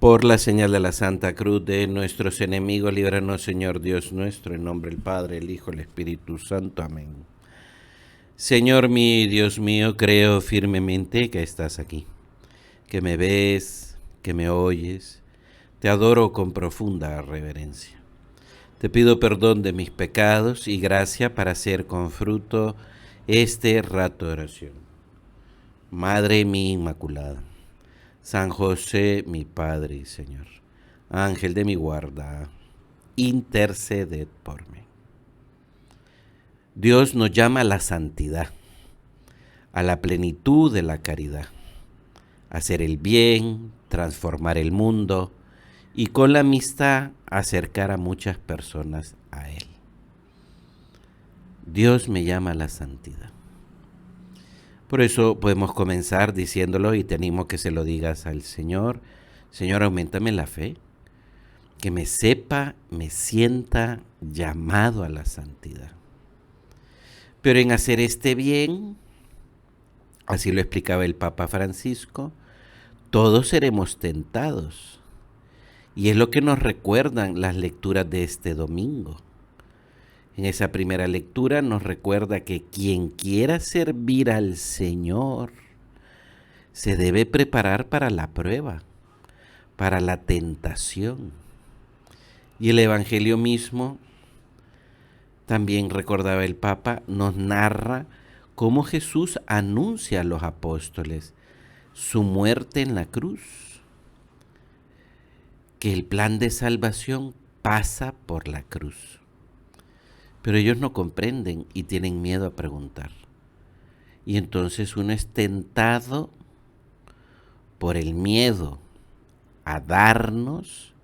Por la señal de la Santa Cruz de nuestros enemigos, líbranos, Señor Dios nuestro, en nombre del Padre, el Hijo, el Espíritu Santo. Amén. Señor mío y Dios mío, creo firmemente que estás aquí, que me ves, que me oyes. Te adoro con profunda reverencia. Te pido perdón de mis pecados y gracia para hacer con fruto este rato de oración. Madre mía Inmaculada, San José, mi Padre y Señor, Ángel de mi guarda, interceded por mí. Dios nos llama a la santidad, a la plenitud de la caridad, a hacer el bien, transformar el mundo y con la amistad acercar a muchas personas a Él. Dios me llama a la santidad. Por eso podemos comenzar diciéndolo y tenemos que se lo digas al Señor. Señor, auméntame la fe, que me sepa, me sienta llamado a la santidad. Pero en hacer este bien, así lo explicaba el Papa Francisco, todos seremos tentados. Y es lo que nos recuerdan las lecturas de este domingo. En esa primera lectura nos recuerda que quien quiera servir al Señor se debe preparar para la prueba, para la tentación. Y el Evangelio mismo, también recordaba el Papa, nos narra cómo Jesús anuncia a los apóstoles su muerte en la cruz, que el plan de salvación pasa por la cruz. Pero ellos no comprenden y tienen miedo a preguntar. Y entonces uno es tentado por el miedo a darnos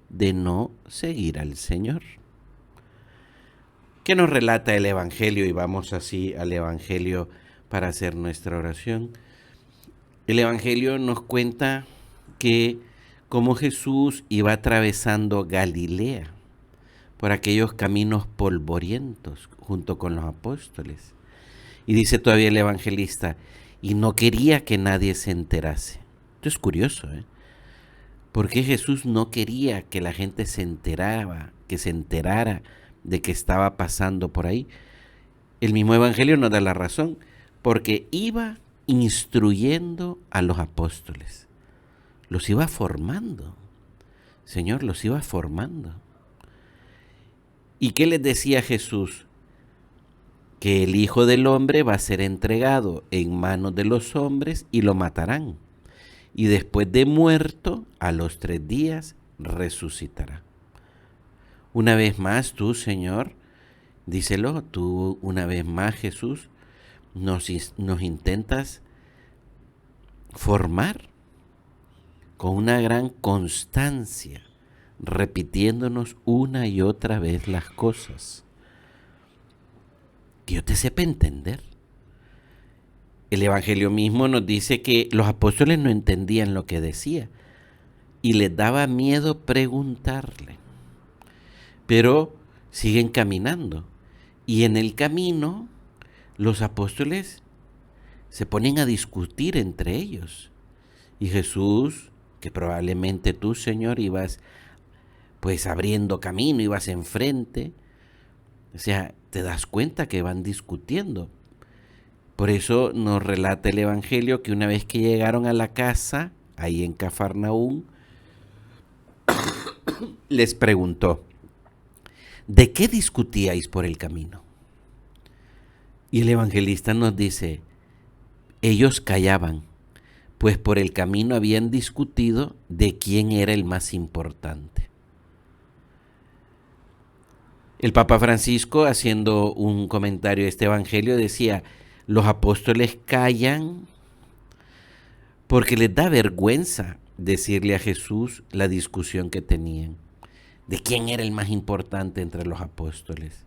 de no seguir al Señor. ¿Qué nos relata el Evangelio? Y vamos así al Evangelio para hacer nuestra oración. El Evangelio nos cuenta que como Jesús iba atravesando Galilea, por aquellos caminos polvorientos junto con los apóstoles. Y dice todavía el evangelista, y no quería que nadie se enterase. Esto es curioso, ¿eh? Porque Jesús no quería que la gente se enterara de que estaba pasando por ahí. El mismo evangelio nos da la razón, porque iba instruyendo a los apóstoles. Los iba formando. Señor, los iba formando. ¿Y qué les decía Jesús? Que el Hijo del Hombre va a ser entregado en manos de los hombres y lo matarán. Y después de muerto, a los 3 días, resucitará. Una vez más tú, Señor, díselo, tú una vez más, Jesús, nos intentas formar con una gran constancia, repitiéndonos una y otra vez las cosas. Que yo te sepa entender. El Evangelio mismo nos dice que los apóstoles no entendían lo que decía y les daba miedo preguntarle. Pero siguen caminando y en el camino los apóstoles se ponen a discutir entre ellos. Y Jesús, que probablemente tú, Señor, ibas pues abriendo camino, ibas enfrente, o sea, te das cuenta que van discutiendo. Por eso nos relata el Evangelio que una vez que llegaron a la casa, ahí en Cafarnaúm, les preguntó, ¿de qué discutíais por el camino? Y el evangelista nos dice, ellos callaban, pues por el camino habían discutido de quién era el más importante. El Papa Francisco, haciendo un comentario de este evangelio, decía, los apóstoles callan porque les da vergüenza decirle a Jesús la discusión que tenían, de quién era el más importante entre los apóstoles.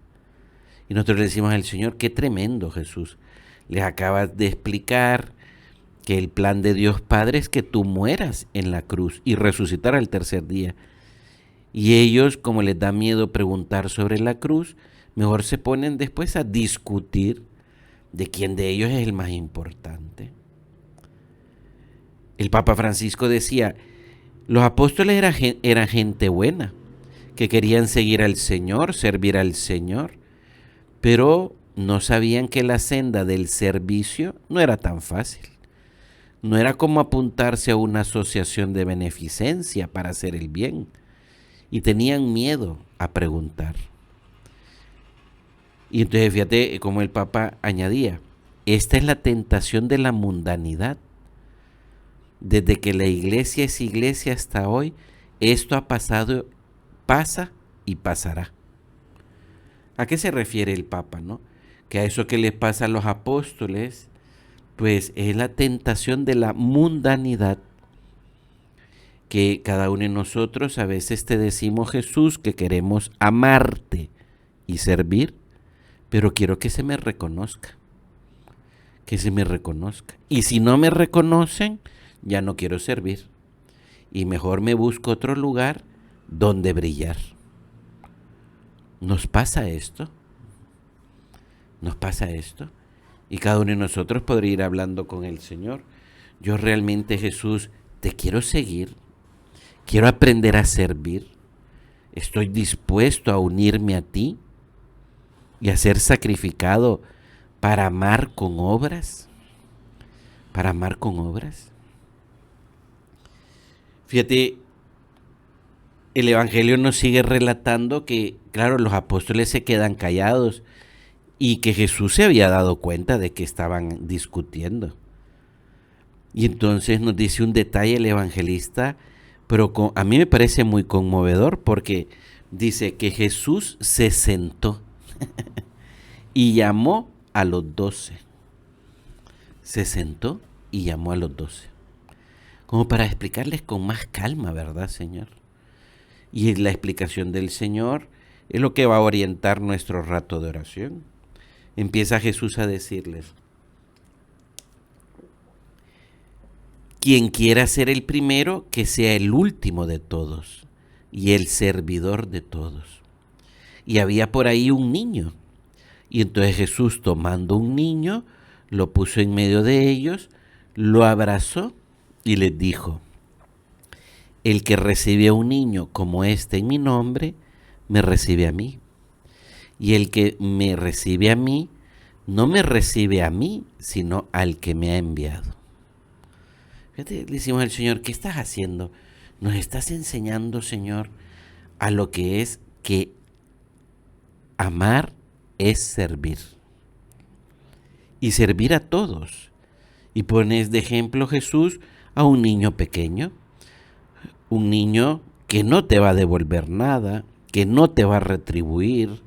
Y nosotros le decimos al Señor, qué tremendo, Jesús, les acabas de explicar que el plan de Dios Padre es que tú mueras en la cruz y resucitar al 3er día. Y ellos, como les da miedo preguntar sobre la cruz, mejor se ponen después a discutir de quién de ellos es el más importante. El Papa Francisco decía, Los apóstoles eran gente buena, que querían seguir al Señor, servir al Señor, pero no sabían que la senda del servicio no era tan fácil. No era como apuntarse a una asociación de beneficencia para hacer el bien. Y tenían miedo a preguntar. Y entonces fíjate cómo el Papa añadía, esta es la tentación de la mundanidad. Desde que la iglesia es iglesia hasta hoy, esto ha pasado, pasa y pasará. ¿A qué se refiere el Papa, no? Que a eso que les pasa a los apóstoles, pues es la tentación de la mundanidad, que cada uno de nosotros a veces te decimos, Jesús, que queremos amarte y servir, pero quiero que se me reconozca, que se me reconozca. Y si no me reconocen, ya no quiero servir. Y mejor me busco otro lugar donde brillar. ¿Nos pasa esto? ¿Nos pasa esto? Y cada uno de nosotros podría ir hablando con el Señor. Yo realmente, Jesús, te quiero seguir. Quiero aprender a servir. Estoy dispuesto a unirme a ti y a ser sacrificado para amar con obras. Para amar con obras. Fíjate, el Evangelio nos sigue relatando que, claro, los apóstoles se quedan callados y que Jesús se había dado cuenta de que estaban discutiendo. Y entonces nos dice un detalle el evangelista, pero a mí me parece muy conmovedor porque dice que Jesús se sentó y llamó a los 12. Se sentó y llamó a los 12. Como para explicarles con más calma, ¿verdad, Señor? Y la explicación del Señor es lo que va a orientar nuestro rato de oración. Empieza Jesús a decirles, quien quiera ser el primero, que sea el último de todos y el servidor de todos. Y había por ahí un niño. Y entonces Jesús, tomando un niño, lo puso en medio de ellos, lo abrazó y les dijo, el que recibe a un niño como este en mi nombre, me recibe a mí. Y el que me recibe a mí, no me recibe a mí, sino al que me ha enviado. Fíjate, le decimos al Señor, ¿qué estás haciendo? Nos estás enseñando, Señor, a lo que es que amar es servir. Y servir a todos. Y pones de ejemplo, Jesús, a un niño pequeño. Un niño que no te va a devolver nada, que no te va a retribuir,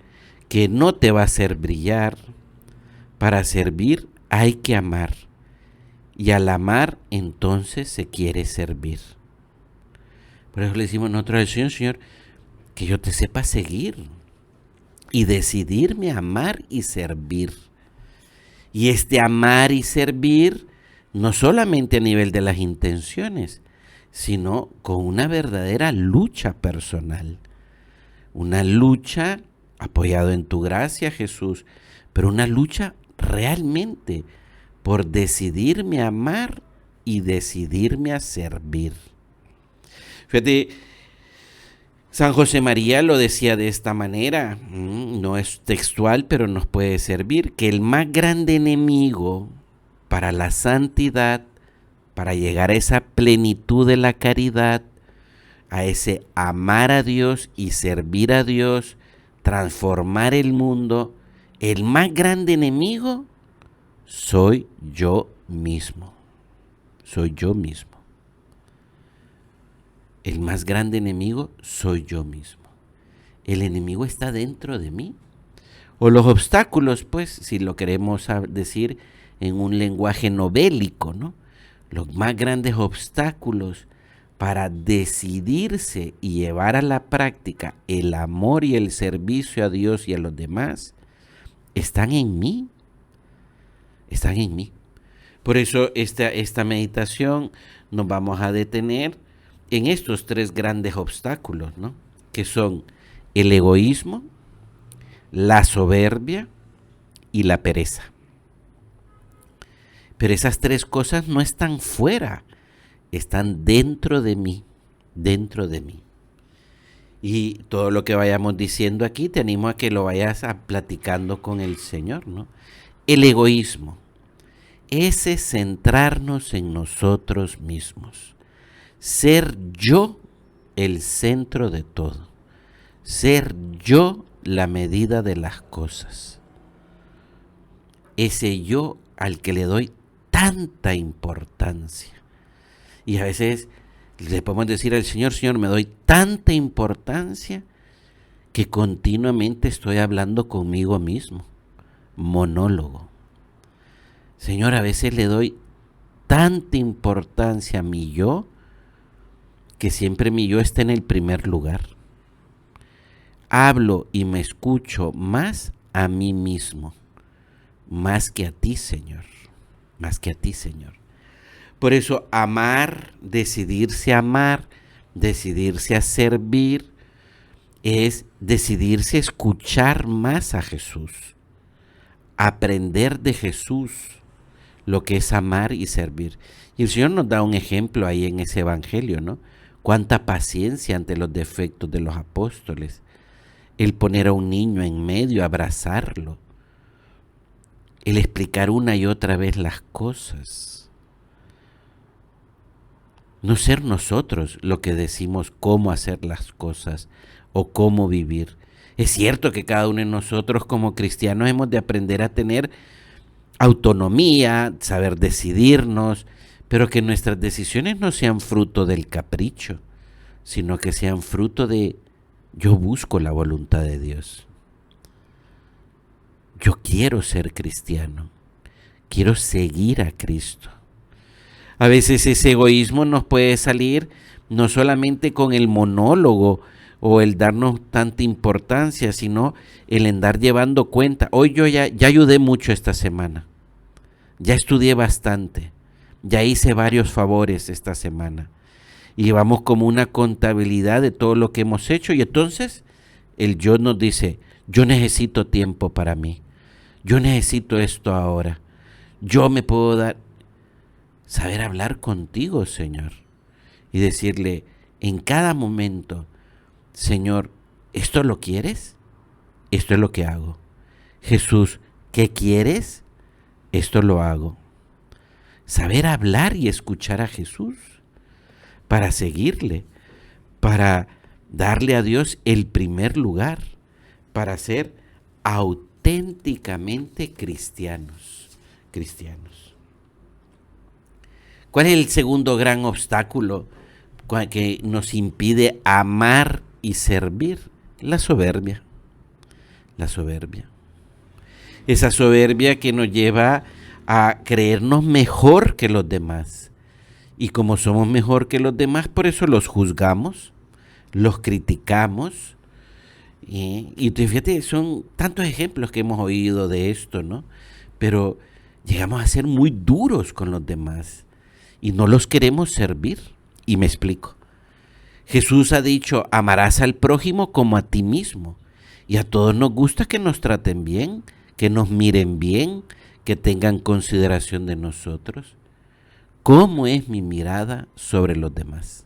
que no te va a hacer brillar. Para servir hay que amar. Y al amar, entonces se quiere servir. Por eso le decimos nosotros al Señor, Señor, que yo te sepa seguir y decidirme a amar y servir. Y este amar y servir, no solamente a nivel de las intenciones, sino con una verdadera lucha personal. Una lucha apoyado en tu gracia, Jesús, pero una lucha realmente por decidirme a amar y decidirme a servir. Fíjate, San José María lo decía de esta manera, no es textual, pero nos puede servir, que el más grande enemigo para la santidad, para llegar a esa plenitud de la caridad, a ese amar a Dios y servir a Dios, transformar el mundo, el más grande enemigo soy yo mismo. Soy yo mismo. El más grande enemigo soy yo mismo. El enemigo está dentro de mí. O los obstáculos, pues, si lo queremos decir en un lenguaje novélico, ¿no? Los más grandes obstáculos para decidirse y llevar a la práctica el amor y el servicio a Dios y a los demás están en mí. Están en mí. Por eso esta meditación nos vamos a detener en estos tres grandes obstáculos, ¿no? Que son el egoísmo, la soberbia y la pereza. Pero esas tres cosas no están fuera, están dentro de mí, dentro de mí. Y todo lo que vayamos diciendo aquí, te animo a que lo vayas platicando con el Señor, ¿no? El egoísmo, ese centrarnos en nosotros mismos, ser yo el centro de todo, ser yo la medida de las cosas, ese yo al que le doy tanta importancia. Y a veces le podemos decir al Señor, Señor, me doy tanta importancia que continuamente estoy hablando conmigo mismo, monólogo. Señor, a veces le doy tanta importancia a mi yo, que siempre mi yo está en el primer lugar. Hablo y me escucho más a mí mismo, más que a ti, Señor, más que a ti, Señor. Por eso amar, decidirse a servir, es decidirse a escuchar más a Jesús, aprender de Jesús lo que es amar y servir. Y el Señor nos da un ejemplo ahí en ese evangelio, ¿no? Cuánta paciencia ante los defectos de los apóstoles. El poner a un niño en medio, abrazarlo. El explicar una y otra vez las cosas. No ser nosotros lo que decimos cómo hacer las cosas o cómo vivir. Es cierto que cada uno de nosotros como cristianos hemos de aprender a tener autonomía, saber decidirnos, pero que nuestras decisiones no sean fruto del capricho, sino que sean fruto de yo busco la voluntad de Dios. Yo quiero ser cristiano, quiero seguir a Cristo. A veces ese egoísmo nos puede salir no solamente con el monólogo o el darnos tanta importancia, sino el andar llevando cuenta. Hoy yo ya ayudé mucho esta semana, ya estudié bastante, ya hice varios favores esta semana. Y llevamos como una contabilidad de todo lo que hemos hecho y entonces el yo nos dice, yo necesito tiempo para mí, yo necesito esto ahora, yo me puedo dar... Saber hablar contigo, Señor, y decirle en cada momento, Señor, ¿esto lo quieres? Esto es lo que hago. Jesús, ¿qué quieres? Esto lo hago. Saber hablar y escuchar a Jesús para seguirle, para darle a Dios el primer lugar, para ser auténticamente cristianos. ¿Cuál es el segundo gran obstáculo que nos impide amar y servir? La soberbia. La soberbia. Esa soberbia que nos lleva a creernos mejor que los demás. Y como somos mejor que los demás, por eso los juzgamos, los criticamos. Y fíjate, son tantos ejemplos que hemos oído de esto, ¿no? Pero llegamos a ser muy duros con los demás. Y no los queremos servir. Y me explico. Jesús ha dicho, amarás al prójimo como a ti mismo. Y a todos nos gusta que nos traten bien, que nos miren bien, que tengan consideración de nosotros. ¿Cómo es mi mirada sobre los demás?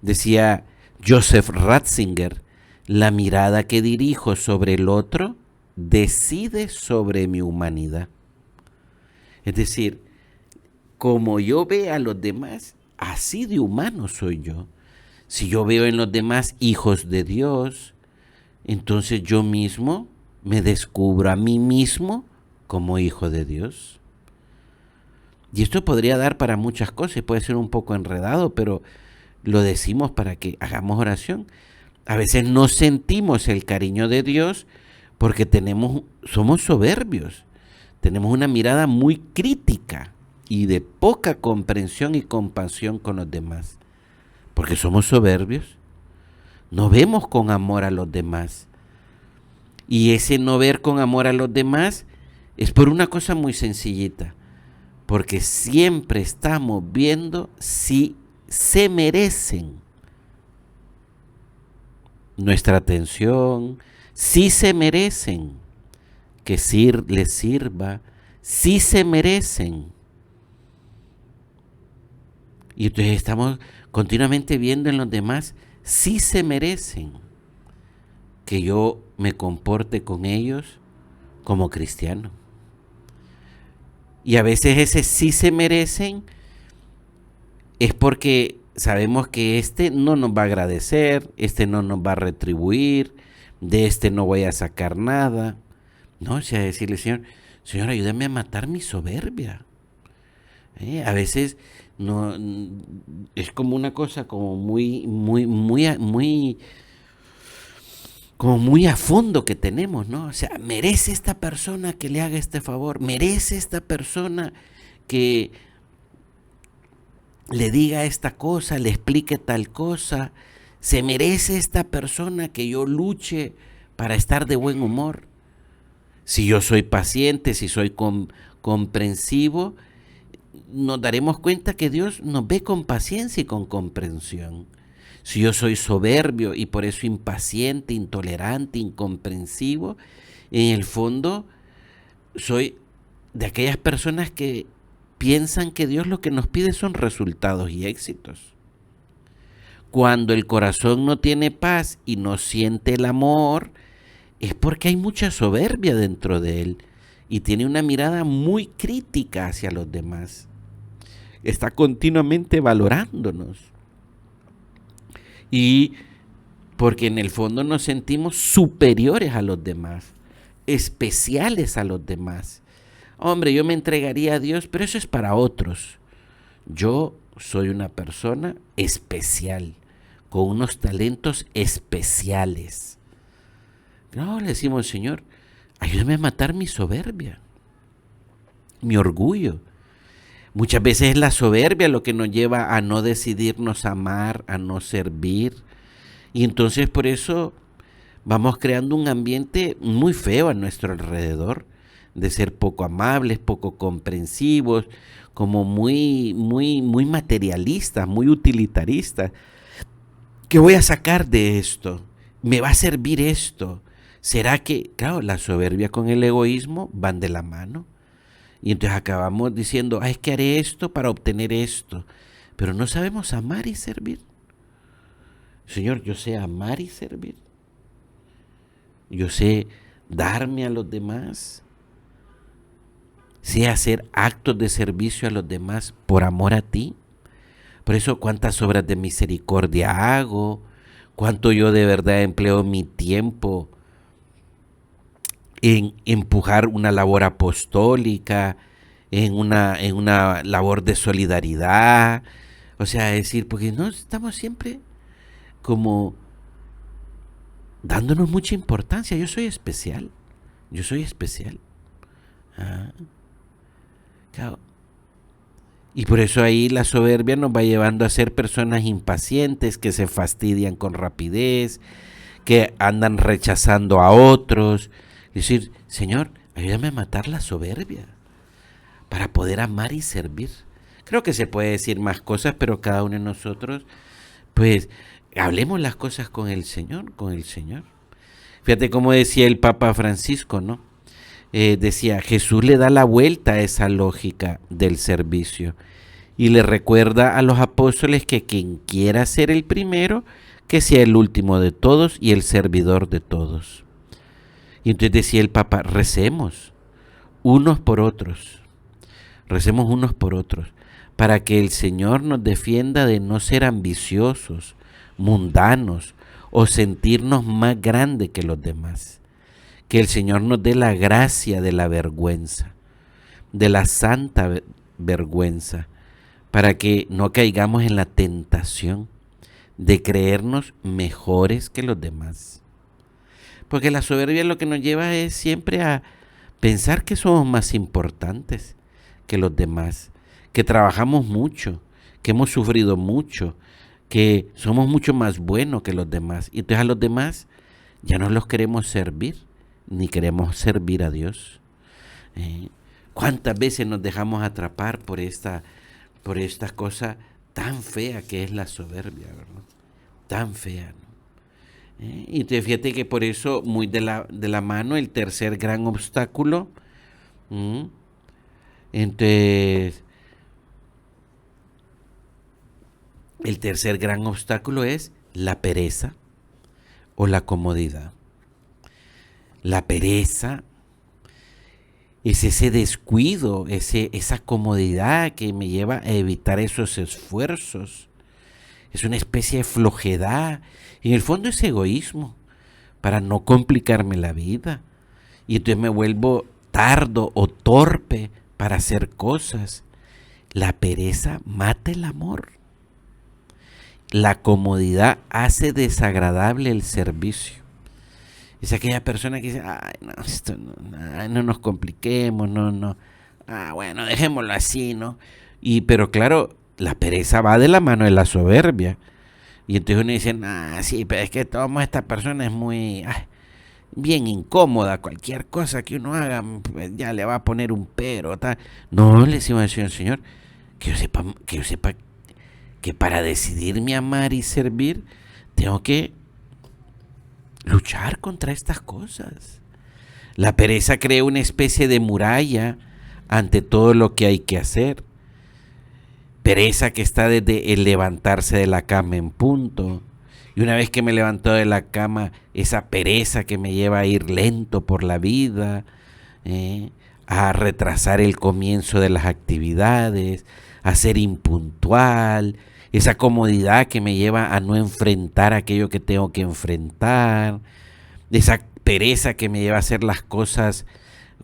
Decía Joseph Ratzinger, la mirada que dirijo sobre el otro decide sobre mi humanidad. Es decir, como yo veo a los demás, así de humano soy yo. Si yo veo en los demás hijos de Dios, entonces yo mismo me descubro a mí mismo como hijo de Dios. Y esto podría dar para muchas cosas, puede ser un poco enredado, pero lo decimos para que hagamos oración. A veces no sentimos el cariño de Dios porque somos soberbios, tenemos una mirada muy crítica y de poca comprensión y compasión con los demás, porque somos soberbios, no vemos con amor a los demás. Y ese no ver con amor a los demás es por una cosa muy sencillita, porque siempre estamos viendo si se merecen nuestra atención, si se merecen que les sirva, si se merecen. Y entonces estamos continuamente viendo en los demás si se merecen que yo me comporte con ellos como cristiano. Y a veces ese sí se merecen es porque sabemos que este no nos va a agradecer, este no nos va a retribuir, de este no voy a sacar nada. No, o sea, decirle, Señor, Señor, ayúdame a matar mi soberbia. A veces no es como una cosa como como muy a fondo que tenemos, ¿no? O sea, merece esta persona que le haga este favor, merece esta persona que le diga esta cosa, le explique tal cosa, se merece esta persona que yo luche para estar de buen humor. Si yo soy paciente, si soy comprensivo, nos daremos cuenta que Dios nos ve con paciencia y con comprensión. Si yo soy soberbio y por eso impaciente, intolerante, incomprensivo, en el fondo soy de aquellas personas que piensan que Dios lo que nos pide son resultados y éxitos. Cuando el corazón no tiene paz y no siente el amor, es porque hay mucha soberbia dentro de él y tiene una mirada muy crítica hacia los demás. Está continuamente valorándonos. Y porque en el fondo nos sentimos superiores a los demás, especiales a los demás. Hombre, yo me entregaría a Dios, pero eso es para otros. Yo soy una persona especial, con unos talentos especiales. No, le decimos, Señor, ayúdame a matar mi soberbia, mi orgullo. Muchas veces es la soberbia lo que nos lleva a no decidirnos amar, a no servir. Y entonces por eso vamos creando un ambiente muy feo a nuestro alrededor, de ser poco amables, poco comprensivos, como muy materialistas, muy utilitaristas. ¿Qué voy a sacar de esto? ¿Me va a servir esto? ¿Será que, claro, la soberbia con el egoísmo van de la mano? Y entonces acabamos diciendo, es que haré esto para obtener esto. Pero no sabemos amar y servir. Señor, yo sé amar y servir. Yo sé darme a los demás. Sé hacer actos de servicio a los demás por amor a ti. Por eso cuántas obras de misericordia hago, cuánto yo de verdad empleo mi tiempo en empujar una labor apostólica, en una labor de solidaridad. O sea, decir, porque no estamos siempre como dándonos mucha importancia. Yo soy especial. Yo soy especial. Ah, claro. Y por eso ahí la soberbia nos va llevando a ser personas impacientes, que se fastidian con rapidez, que andan rechazando a otros. Es decir, Señor, ayúdame a matar la soberbia para poder amar y servir. Creo que se puede decir más cosas, pero cada uno de nosotros, pues, hablemos las cosas con el Señor, con el Señor. Fíjate cómo decía el Papa Francisco, ¿no? Decía, Jesús le da la vuelta a esa lógica del servicio y le recuerda a los apóstoles que quien quiera ser el primero, que sea el último de todos y el servidor de todos. Y entonces decía el Papa, recemos unos por otros, recemos unos por otros, para que el Señor nos defienda de no ser ambiciosos, mundanos o sentirnos más grandes que los demás. Que el Señor nos dé la gracia de la vergüenza, de la santa vergüenza, para que no caigamos en la tentación de creernos mejores que los demás. Porque la soberbia lo que nos lleva es siempre a pensar que somos más importantes que los demás, que trabajamos mucho, que hemos sufrido mucho, que somos mucho más buenos que los demás. Y entonces a los demás ya no los queremos servir, ni queremos servir a Dios. ¿Cuántas veces nos dejamos atrapar por esta cosa tan fea que es la soberbia, ¿verdad? Tan fea, ¿no? Y te fíjate que por eso, muy de la mano, el tercer gran obstáculo, entonces, El tercer gran obstáculo es la pereza o la comodidad. La pereza es ese descuido, esa comodidad que me lleva a evitar esos esfuerzos. Es una especie de flojedad. En el fondo es egoísmo, para no complicarme la vida. Y entonces me vuelvo tardo o torpe para hacer cosas. La pereza mata el amor. La comodidad hace desagradable el servicio. Es aquella persona que dice, ay, no, esto no nos compliquemos, no. Bueno, dejémoslo así, ¿no? Pero claro, la pereza va de la mano de la soberbia. Y entonces uno dice, sí, pero es que toda esta persona es muy, bien incómoda. Cualquier cosa que uno haga, pues, ya le va a poner un pero, tal. No, le decimos al Señor, que yo sepa que para decidirme amar y servir, tengo que luchar contra estas cosas. La pereza crea una especie de muralla ante todo lo que hay que hacer. Pereza que está desde el levantarse de la cama en punto. Y una vez que me levanto de la cama, esa pereza que me lleva a ir lento por la vida, a retrasar el comienzo de las actividades, a ser impuntual, esa comodidad que me lleva a no enfrentar aquello que tengo que enfrentar, esa pereza que me lleva a hacer las cosas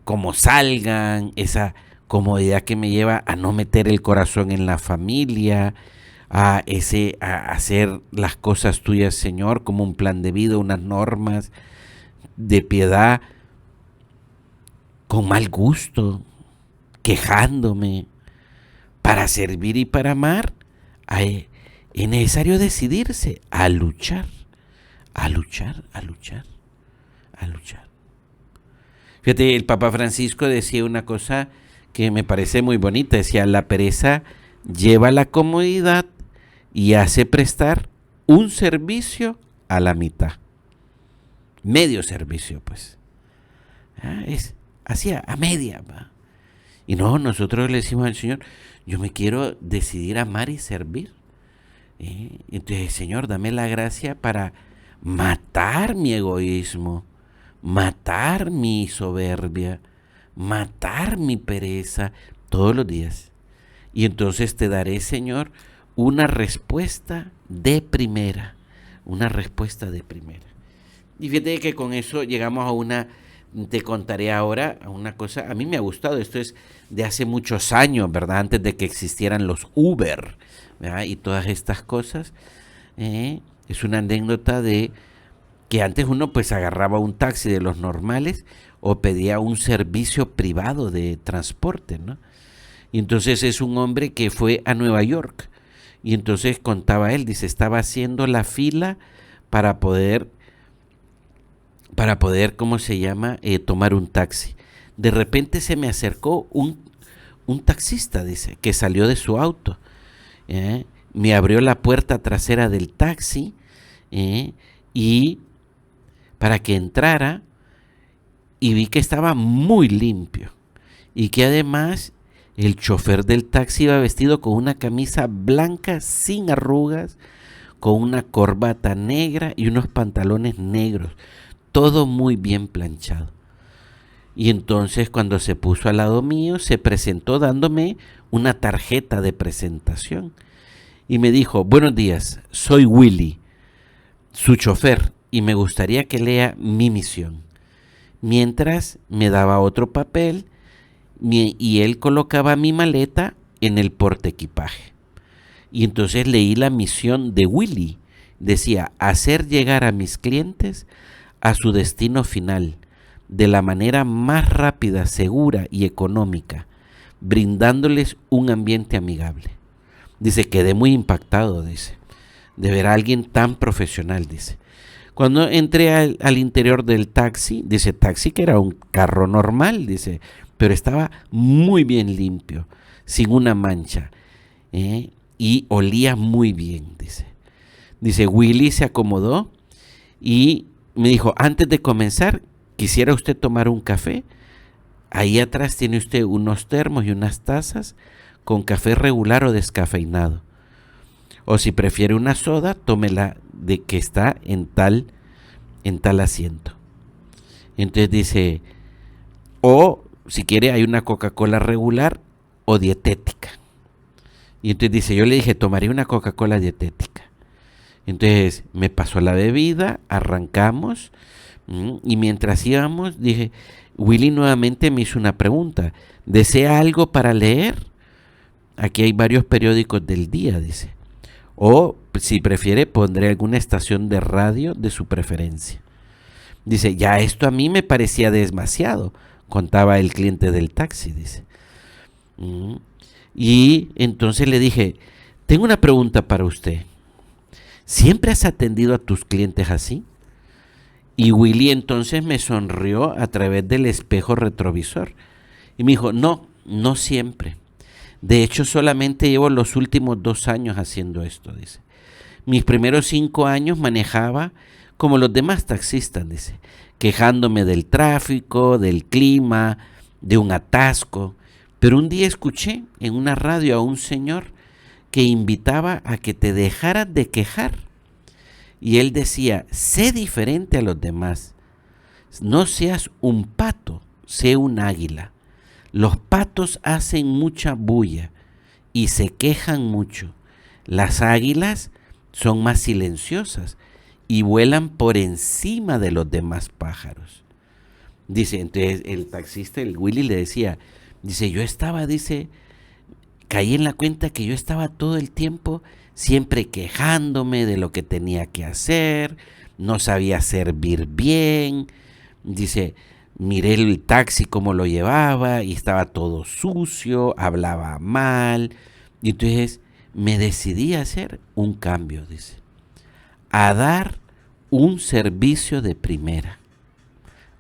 como salgan, esa comodidad que me lleva a no meter el corazón en la familia, a hacer las cosas tuyas, Señor, como un plan de vida, unas normas de piedad, con mal gusto, quejándome. Para servir y para amar, es necesario decidirse a luchar, a luchar, a luchar, a luchar. Fíjate, el Papa Francisco decía una cosa que me parece muy bonita. Decía, la pereza lleva la comodidad y hace prestar un servicio a la mitad. Medio servicio, pues. Es así, a media, va. Y no, nosotros le decimos al Señor, yo me quiero decidir a amar y servir. Entonces, Señor, dame la gracia para matar mi egoísmo, matar mi soberbia, matar mi pereza todos los días. Y entonces te daré, Señor, una respuesta de primera. Una respuesta de primera. Y fíjate que con eso llegamos te contaré ahora una cosa. A mí me ha gustado, esto es de hace muchos años, ¿verdad? Antes de que existieran los Uber, ¿verdad? Y todas estas cosas. Es una anécdota de que antes uno pues agarraba un taxi de los normales o pedía un servicio privado de transporte, ¿no? Y entonces es un hombre que fue a Nueva York y entonces contaba él, dice, estaba haciendo la fila para poder, ¿cómo se llama? Tomar un taxi. De repente se me acercó un taxista, dice, que salió de su auto. Me abrió la puerta trasera del taxi y para que entrara, y vi que estaba muy limpio y que además el chofer del taxi iba vestido con una camisa blanca sin arrugas, con una corbata negra y unos pantalones negros, todo muy bien planchado. Y entonces cuando se puso al lado mío, se presentó dándome una tarjeta de presentación y me dijo, buenos días, soy Willy, su chofer, y me gustaría que lea mi misión. Mientras me daba otro papel y él colocaba mi maleta en el portaequipaje. Y entonces leí la misión de Willy. Decía, hacer llegar a mis clientes a su destino final de la manera más rápida, segura y económica, brindándoles un ambiente amigable. Dice, quedé muy impactado, dice, de ver a alguien tan profesional, dice. Cuando entré al interior del taxi, dice, taxi que era un carro normal, dice, pero estaba muy bien limpio, sin una mancha, y olía muy bien, dice. Dice, Willy se acomodó y me dijo, antes de comenzar, ¿quisiera usted tomar un café? Ahí atrás tiene usted unos termos y unas tazas con café regular o descafeinado. O si prefiere una soda, tómela de que está en tal asiento. Entonces dice, o si quiere hay una Coca-Cola regular o dietética. Y entonces dice, yo le dije, tomaría una Coca-Cola dietética. Entonces me pasó la bebida, arrancamos, y mientras íbamos, dije, Willy nuevamente me hizo una pregunta, ¿desea algo para leer? Aquí hay varios periódicos del día, dice. O si prefiere, pondré alguna estación de radio de su preferencia. Dice, ya esto a mí me parecía demasiado, contaba el cliente del taxi, dice. Y entonces le dije, tengo una pregunta para usted. ¿Siempre has atendido a tus clientes así? Y Willy entonces me sonrió a través del espejo retrovisor. Y me dijo, no, no siempre. De hecho, solamente llevo los últimos 2 años haciendo esto, dice. Mis primeros 5 años manejaba como los demás taxistas, dice, quejándome del tráfico, del clima, de un atasco. Pero un día escuché en una radio a un señor que invitaba a que te dejaras de quejar. Y él decía, sé diferente a los demás. No seas un pato, sé un águila. Los patos hacen mucha bulla y se quejan mucho. Las águilas son más silenciosas y vuelan por encima de los demás pájaros. Dice, entonces el taxista, el Willy, le decía, dice, caí en la cuenta que yo estaba todo el tiempo siempre quejándome de lo que tenía que hacer, no sabía servir bien. Dice, miré el taxi cómo lo llevaba y estaba todo sucio, hablaba mal. Y entonces me decidí a hacer un cambio, dice, a dar un servicio de primera.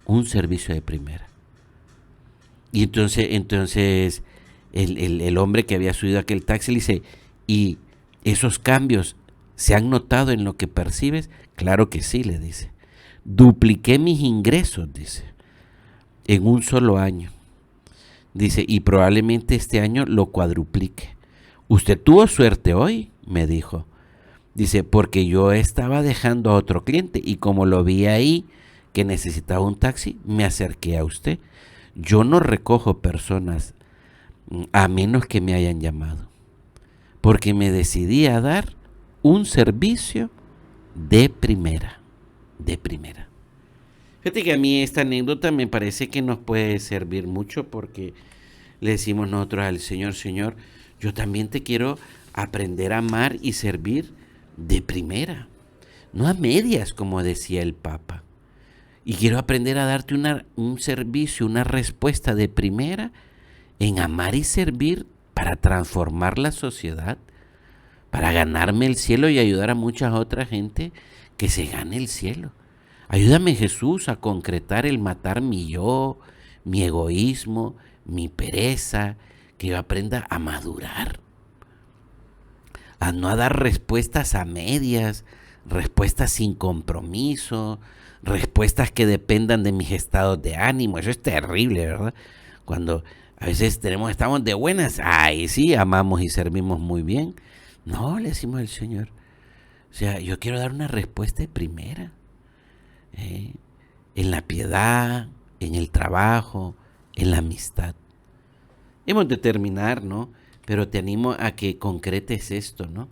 Un servicio de primera. Y entonces el hombre que había subido a aquel taxi le dice, ¿y esos cambios se han notado en lo que percibes? Claro que sí, le dice. Dupliqué mis ingresos, dice, en un solo año. Dice, y probablemente este año lo cuadruplique. Usted tuvo suerte hoy, me dijo. Dice, porque yo estaba dejando a otro cliente y como lo vi ahí que necesitaba un taxi, me acerqué a usted. Yo no recojo personas a menos que me hayan llamado, porque me decidí a dar un servicio de primera, de primera. Fíjate que a mí esta anécdota me parece que nos puede servir mucho porque le decimos nosotros al Señor, Señor, yo también te quiero aprender a amar y servir de primera, no a medias, como decía el Papa. Y quiero aprender a darte un servicio, una respuesta de primera en amar y servir para transformar la sociedad, para ganarme el cielo y ayudar a mucha otra gente que se gane el cielo. Ayúdame, Jesús, a concretar el matar mi yo, mi egoísmo, mi pereza, que yo aprenda a madurar, a no dar respuestas a medias, respuestas sin compromiso, respuestas que dependan de mis estados de ánimo. Eso es terrible, ¿verdad? Cuando a veces estamos de buenas, ay, sí, amamos y servimos muy bien. No, le decimos al Señor, o sea, yo quiero dar una respuesta de primera, en la piedad, en el trabajo, en la amistad. Hemos de terminar, ¿no? Pero te animo a que concretes esto, ¿no?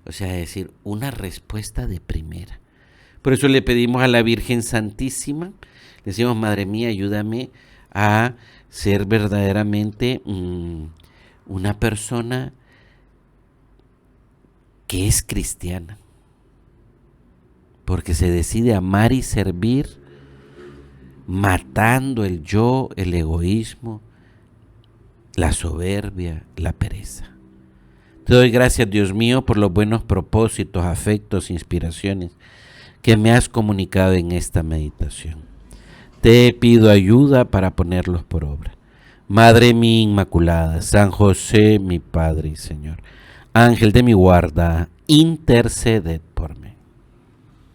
O sea, decir, una respuesta de primera. Por eso le pedimos a la Virgen Santísima, le decimos, Madre mía, ayúdame a ser verdaderamente una persona que es cristiana, porque se decide amar y servir, matando el yo, el egoísmo, la soberbia, la pereza. Te doy gracias, Dios mío, por los buenos propósitos, afectos, inspiraciones que me has comunicado en esta meditación. Te pido ayuda para ponerlos por obra. Madre mía Inmaculada, San José, mi Padre y Señor, Ángel de mi guarda, interceded por mí.